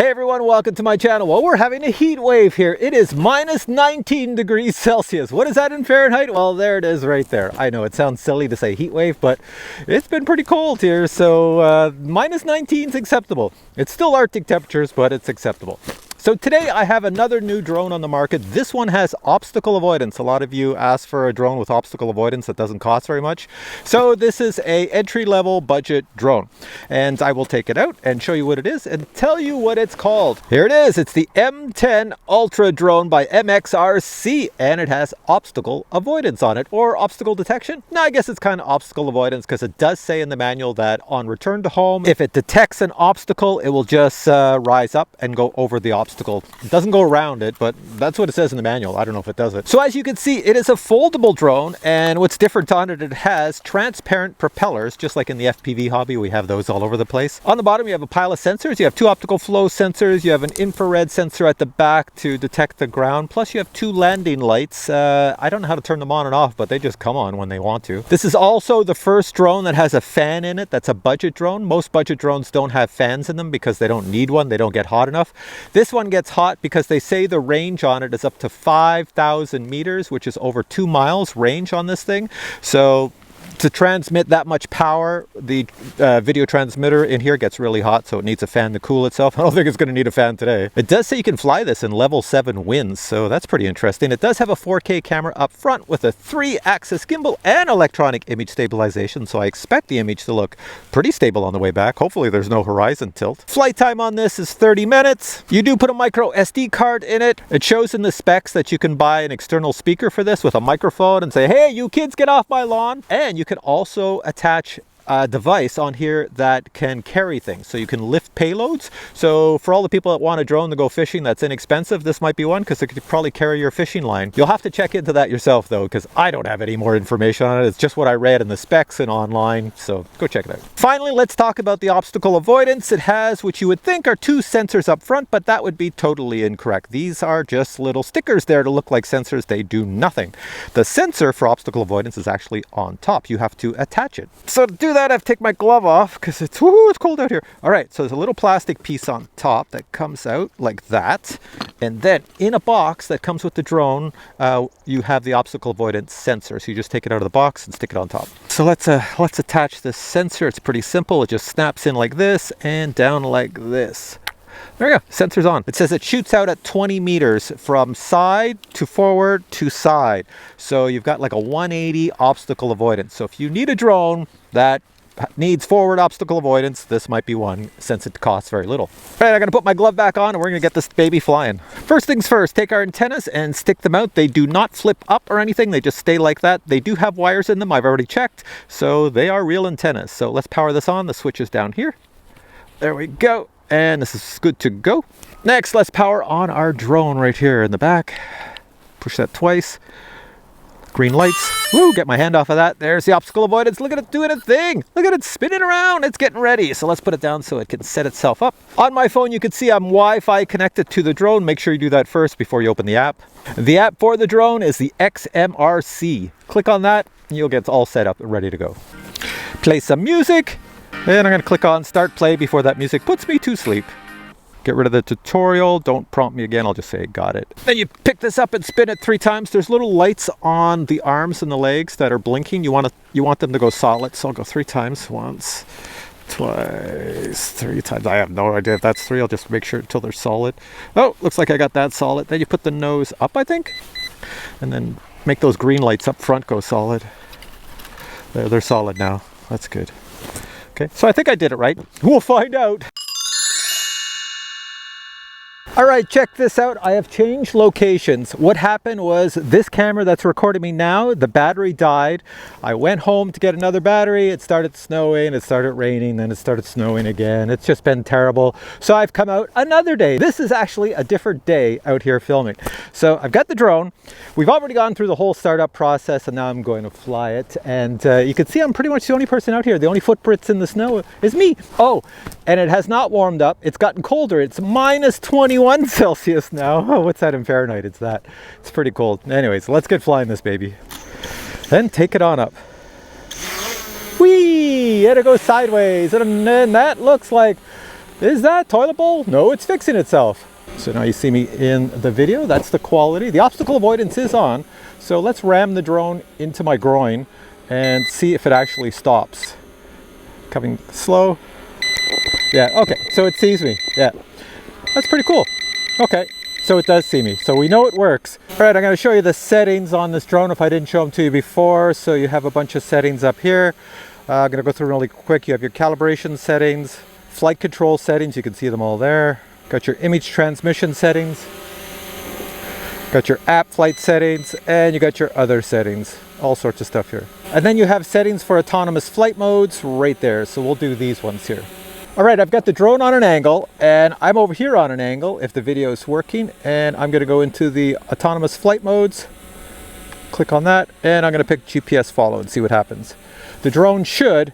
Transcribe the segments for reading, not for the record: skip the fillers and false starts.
Hey everyone, welcome to my channel. Well, we're having a heat wave here. It is minus 19 degrees Celsius. What is that in Fahrenheit? Well, there it is right there. I know it sounds silly to say heat wave, but it's been pretty cold here. So minus 19 is acceptable. It's still Arctic temperatures, but it's acceptable. So today I have another new drone on the market. This one has obstacle avoidance. A lot of you ask for a drone with obstacle avoidance that doesn't cost very much. So this is a entry-level budget drone. And I will take it out and show you what it is and tell you what it's called. Here it is. It's the M10 Ultra drone by XMRC, and it has obstacle avoidance on it, or obstacle detection. No, I guess it's kind of obstacle avoidance because it does say in the manual that on return to home, if it detects an obstacle, it will just rise up and go over the obstacle. It doesn't go around it, but that's what it says in the manual. I don't know if it does it. So as you can see, it is a foldable drone, and what's different on it, it has transparent propellers, just like in the FPV hobby. We have those all over the place. On the bottom, you have a pile of sensors. You have two optical flow sensors. You have an infrared sensor at the back to detect the ground. Plus, you have two landing lights. I don't know how to turn them on and off, but they just come on when they want to. This is also the first drone that has a fan in it. That's a budget drone. Most budget drones don't have fans in them because they don't need one. They don't get hot enough. This one gets hot because they say the range on it is up to 5,000 meters, which is over 2 miles range on this thing. So to transmit that much power, the video transmitter in here gets really hot, so it needs a fan to cool itself. I don't think it's going to need a fan today. It does say you can fly this in level 7 winds, so that's pretty interesting. It does have a 4K camera up front with a 3-axis gimbal and electronic image stabilization, so I expect the image to look pretty stable on the way back. Hopefully there's no horizon tilt. Flight time on this is 30 minutes. You do put a micro SD card in it. It shows in the specs that you can buy an external speaker for this with a microphone and say, hey, you kids, get off my lawn. And you can also attach a device on here that can carry things, so you can lift payloads. So for all the people that want a drone to go fishing that's inexpensive, this might be one, because it could probably carry your fishing line. You'll have to check into that yourself though, because I don't have any more information on it. It's just what I read in the specs and online, so go check it out. Finally, let's talk about the obstacle avoidance. It has what you would think are 2 sensors up front, but that would be totally incorrect. These are just little stickers there to look like sensors. They do nothing. The sensor for obstacle avoidance is actually on top. You have to attach it. So to do that, I have to take my glove off because it's cold out here. All right, so there's a little plastic piece on top that comes out like that, and then in a box that comes with the drone, you have the obstacle avoidance sensor. So you just take it out of the box and stick it on top. So let's attach this sensor. It's pretty simple. It just snaps in like this and down like this. There we go, sensor's on. It says it shoots out at 20 meters from side to forward to side. So you've got like a 180 obstacle avoidance. So if you need a drone that needs forward obstacle avoidance, this might be one, since it costs very little. All right, I'm gonna put my glove back on and we're gonna get this baby flying. First things first, take our antennas and stick them out. They do not flip up or anything, they just stay like that. They do have wires in them, I've already checked, so they are real antennas. So let's power this on. The switch is down here. There we go. And this is good to go. Next, let's power on our drone right here in the back. Push that twice. Green lights. Woo, get my hand off of that. There's the obstacle avoidance. Look at it doing its thing. Look at it spinning around. It's getting ready. So let's put it down so it can set itself up. On my phone, you can see I'm Wi-Fi connected to the drone. Make sure you do that first before you open the app. The app for the drone is the XMRC. Click on that and you'll get all set up and ready to go. Play some music. And I'm going to click on start play before that music puts me to sleep. Get rid of the tutorial. Don't prompt me again. I'll just say got it. Then you pick this up and spin it 3 times. There's little lights on the arms and the legs that are blinking. You want them to go solid. So I'll go 3 times. Once, twice, 3 times. I have no idea if that's 3. I'll just make sure until they're solid. Oh, looks like I got that solid. Then you put the nose up, I think. And then make those green lights up front go solid. There, they're solid now. That's good. Okay, so I think I did it right. We'll find out. All right, check this out. I have changed locations. What happened was this camera that's recording me now, the battery died. I went home to get another battery. It started snowing, it started raining, then it started snowing again. It's just been terrible. So I've come out another day. This is actually a different day out here filming. So I've got the drone. We've already gone through the whole startup process and now I'm going to fly it. And you can see I'm pretty much the only person out here. The only footprints in the snow is me. Oh, and it has not warmed up. It's gotten colder. It's minus 21 Celsius now. Oh, what's that in Fahrenheit? It's that. It's pretty cold. Anyways, let's get flying this baby. And take it on up. Whee! And it goes sideways. And then that looks like Is that toilet bowl? No, it's fixing itself. So now you see me in the video. That's the quality. The obstacle avoidance is on. So let's ram the drone into my groin and see if it actually stops. Coming slow. Yeah, okay, so it sees me. Yeah, that's pretty cool. Okay, so it does see me. So we know it works. All right, I'm gonna show you the settings on this drone if I didn't show them to you before. So you have a bunch of settings up here. I'm gonna go through really quick. You have your calibration settings, flight control settings, you can see them all there. Got your image transmission settings, got your app flight settings, and you got your other settings. All sorts of stuff here. And then you have settings for autonomous flight modes right there. So we'll do these ones here. All right, I've got the drone on an angle and I'm over here on an angle if the video is working, and I'm gonna go into the autonomous flight modes, click on that, and I'm gonna pick GPS follow and see what happens. The drone should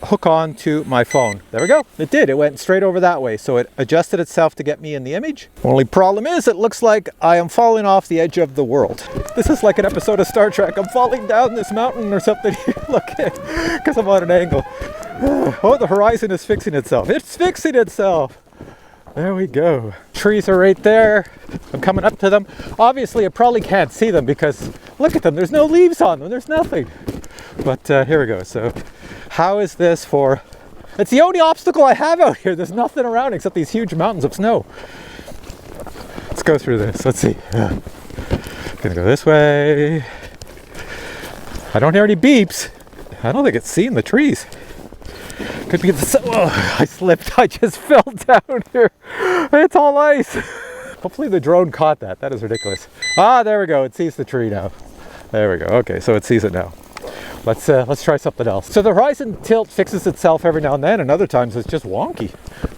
hook on to my phone. There we go. It did. It went straight over that way. So it adjusted itself to get me in the image. Only problem is it looks like I am falling off the edge of the world. This is like an episode of Star Trek. I'm falling down this mountain or something here. Look, because I'm on an angle. Oh, the horizon is fixing itself. It's fixing itself. There we go. Trees are right there. I'm coming up to them. Obviously, I probably can't see them because look at them. There's no leaves on them. There's nothing. But here we go. So how is this for... It's the only obstacle I have out here. There's nothing around except these huge mountains of snow. Let's go through this. Let's see. Gonna go this way. I don't hear any beeps. I don't think it's seeing the trees. Could be the... Oh, I slipped. I just fell down here. It's all ice. Hopefully the drone caught that. That is ridiculous. Ah, there we go. It sees the tree now. There we go. Okay, so it sees it now. Let's try something else. So the horizon tilt fixes itself every now and then, and other times it's just wonky.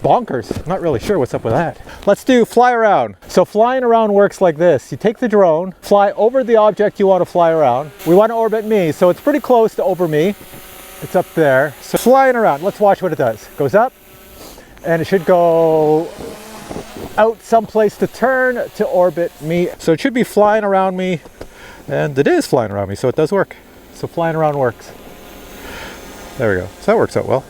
Bonkers. I'm not really sure what's up with that. Let's do fly around. So flying around works like this. You take the drone, fly over the object you want to fly around. We want to orbit me, so it's pretty close to over me. It's up there. So flying around, let's watch what it does. Goes up, and it should go out someplace to turn to orbit me. So it should be flying around me, and it is flying around me, so it does work. So flying around works. There we go. So that works out well.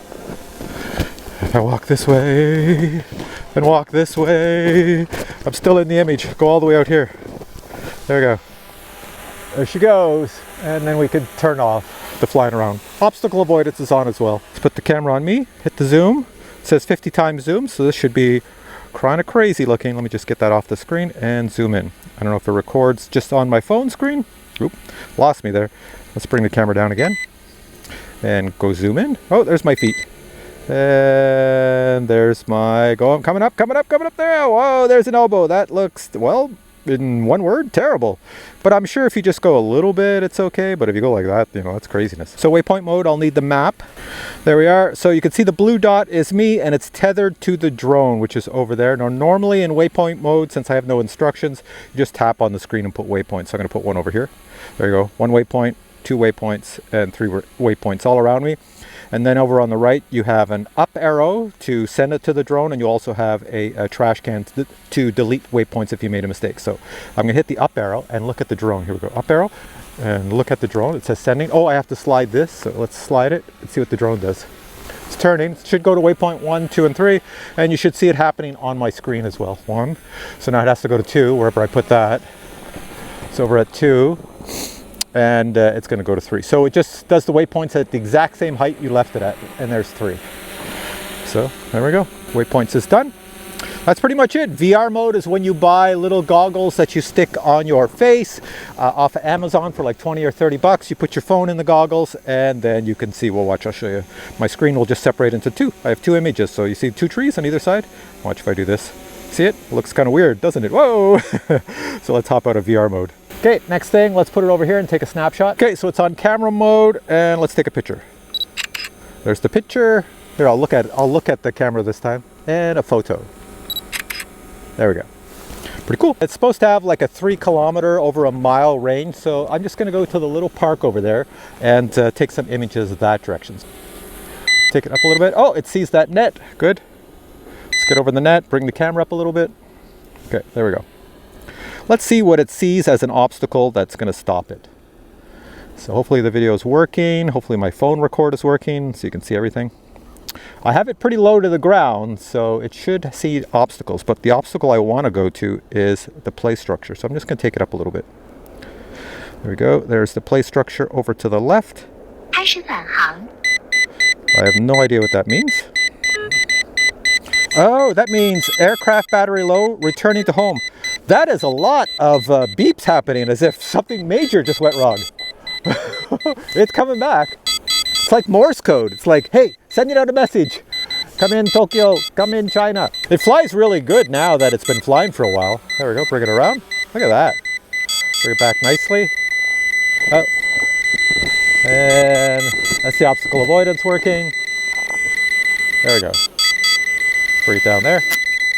If I walk this way and walk this way, I'm still in the image. Go all the way out here. There we go. There she goes. And then we can turn off the flying around. Obstacle avoidance is on as well. Let's put the camera on me, hit the zoom. It says 50 times zoom, so this should be kind of crazy looking. Let me just get that off the screen and zoom in. I don't know if it records just on my phone screen. Oop, lost me there. Let's bring the camera down again and go zoom in. Oh, there's my feet. And there's my, coming up there. Whoa, there's an elbow. That looks, well, in one word, terrible. But I'm sure if you just go a little bit, it's okay. But if you go like that, you know, that's craziness. So waypoint mode, I'll need the map. There we are. So you can see the blue dot is me and it's tethered to the drone, which is over there. Now, normally in waypoint mode, since I have no instructions, you just tap on the screen and put waypoints. So I'm going to put one over here. There you go. One waypoint, 2 waypoints, and 3 waypoints all around me. And then over on the right, you have an up arrow to send it to the drone, and you also have a trash can to delete waypoints if you made a mistake. So I'm gonna hit the up arrow and look at the drone. Here we go, up arrow, and look at the drone. It says sending. Oh, I have to slide this, so let's slide it and see what the drone does. It's turning. It should go to waypoint 1, 2, and 3, and you should see it happening on my screen as well. 1, so now it has to go to 2, wherever I put that. It's over at 2. And it's going to go to 3. So it just does the waypoints at the exact same height you left it at, and there's 3. So there we go. Waypoints is done. That's pretty much it. VR mode is when you buy little goggles that you stick on your face off of Amazon for like 20 or 30 bucks. You put your phone in the goggles and then you can see. Well, watch, I'll show you. My screen will just separate into 2. I have 2 images. So you see 2 trees on either side. Watch if I do this. See it? It looks kind of weird, doesn't it? Whoa! So let's hop out of VR mode. Okay, next thing, let's put it over here and take a snapshot. Okay, so it's on camera mode, and let's take a picture. There's the picture. Here, I'll look at the camera this time, and a photo. There we go. Pretty cool. It's supposed to have like a 3 kilometer over a mile range, so I'm just gonna go to the little park over there and take some images of that direction. Take it up a little bit. Oh, it sees that net. Good. Let's get over the net, bring the camera up a little bit. Okay, there we go. Let's see what it sees as an obstacle that's going to stop it. So hopefully the video is working. Hopefully my phone record is working so you can see everything. I have it pretty low to the ground, so it should see obstacles, but the obstacle I want to go to is the play structure. So I'm just going to take it up a little bit. There we go. There's the play structure over to the left. I have no idea what that means. Oh, that means aircraft battery low, returning to home. That is a lot of beeps happening, as if something major just went wrong. It's coming back. It's like Morse code. It's like, hey, sending out a message. Come in Tokyo, come in China. It flies really good now that it's been flying for a while. There we go, bring it around. Look at that. Bring it back nicely. Oh. And that's the obstacle avoidance working. There we go. Bring it down there.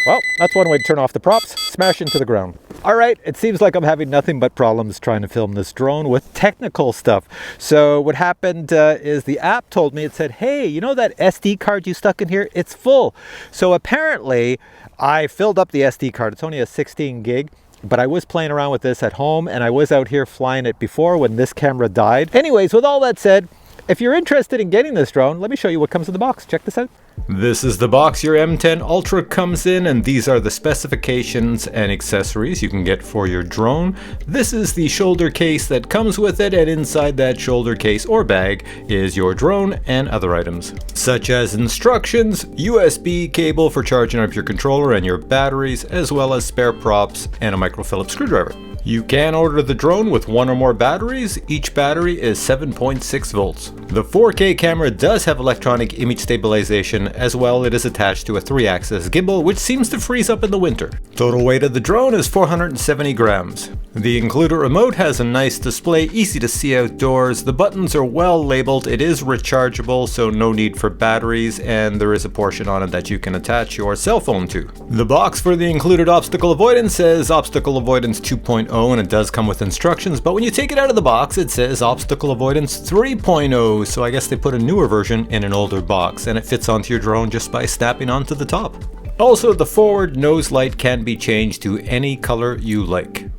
Well, that's one way to turn off the props. Smash into the ground. All right, it seems like I'm having nothing but problems trying to film this drone with technical stuff. So what happened is the app told me, it said, hey, you know that SD card you stuck in here? It's full. So apparently I filled up the SD card. It's only a 16 gig. But I was playing around with this at home, and I was out here flying it before when this camera died. Anyways, with all that said, if you're interested in getting this drone, let me show you what comes in the box. Check this out. This is the box your M10 Ultra comes in, and these are the specifications and accessories you can get for your drone. This is the shoulder case that comes with it, and inside that shoulder case or bag is your drone and other items, such as instructions, USB cable for charging up your controller and your batteries, as well as spare props and a micro Phillips screwdriver. You can order the drone with one or more batteries. Each battery is 7.6 volts. The 4K camera does have electronic image stabilization. As well, it is attached to a 3-axis gimbal, which seems to freeze up in the winter. Total weight of the drone is 470 grams. The included remote has a nice display, easy to see outdoors. The buttons are well labeled. It is rechargeable, so no need for batteries, and there is a portion on it that you can attach your cell phone to. The box for the included obstacle avoidance says Obstacle Avoidance 2.0, and it does come with instructions, but when you take it out of the box, it says Obstacle Avoidance 3.0, so I guess they put a newer version in an older box, and it fits onto your drone just by snapping onto the top. Also, the forward nose light can be changed to any color you like.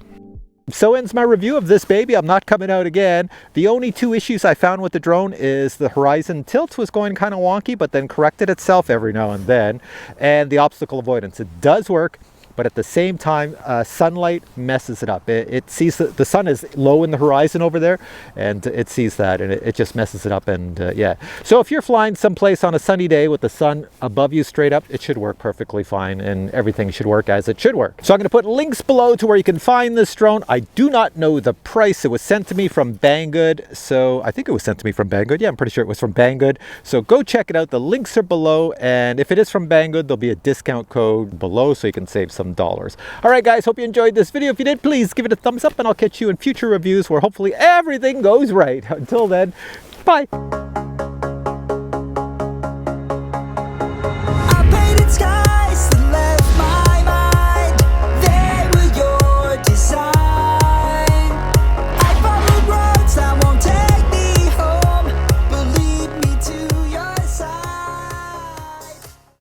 So ends my review of this baby. I'm not coming out again. The only two issues I found with the drone is the horizon tilt was going kind of wonky, but then corrected itself every now and then, and the obstacle avoidance. It does work, but at the same time, sunlight messes it up. It sees the sun is low in the horizon over there, and it sees that, and it just messes it up, and yeah. So if you're flying someplace on a sunny day with the sun above you straight up, it should work perfectly fine, and everything should work as it should work. So I'm going to put links below to where you can find this drone. I do not know the price. It was sent to me from Banggood, so I think it was sent to me from Banggood. Yeah, I'm pretty sure it was from Banggood. So go check it out. The links are below, and if it is from Banggood, there'll be a discount code below so you can save some dollars. All right, guys, hope you enjoyed this video. If you did, please give it a thumbs up, and I'll catch you in future reviews where hopefully everything goes right. Until then, bye.